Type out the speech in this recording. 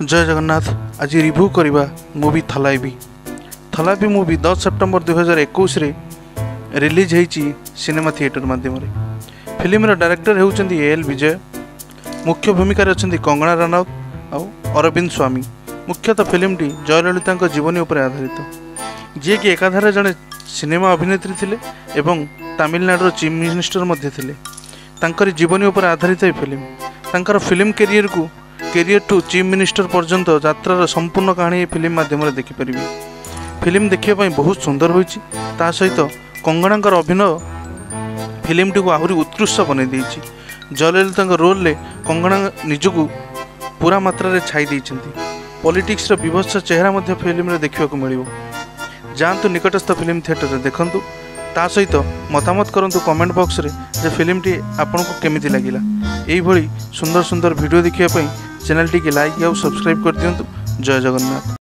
जय जगन्नाथ। आज रिव्यू करवा मूवी थलाबी मूवी 10 सेप्टेम्बर 2021 रे रिलीज होती सिनेमा थिएटर माध्यम फिल्म डायरेक्टर होती एल विजय। मुख्य भूमिका अच्छा कंगना रनौत और अरविंद स्वामी। मुख्यतः फिल्मटी जयललिता जीवनी उपर आधारित, जी कि एकाधारे जड़े सिनेमा अभिनेत्री थिले एवं तमिलनाडु चीफ मिनिस्टर थिले। तांकर जीवनी उपर आधारित film film career to chief minister पर्यंत यात्रार संपूर्ण कहानी फिल्म माध्यम देखिपर। फिल्म देखापी बहुत सुंदर होती, सहित कंगना अभिनय फिल्मटी को आहरी उत्कृष्ट बनई देछि। जयललिता रोल में कंगना निजक पूरा मात्रा छाई देइछन्ति। पॉलिटिक्स विभत्स चेहरा फिल्म देखा मिल। जातु निकटस्थ फिल्म थिएटर देखंतु, सहित मतामत करंतु कमेंट बॉक्स रे जे फिल्मटी आपको केमिति लागिला। एही भली सुंदर सुंदर वीडियो देखिया पई चैनल टी के लाइक और सब्सक्राइब कर दियंतु। जय जगन्नाथ।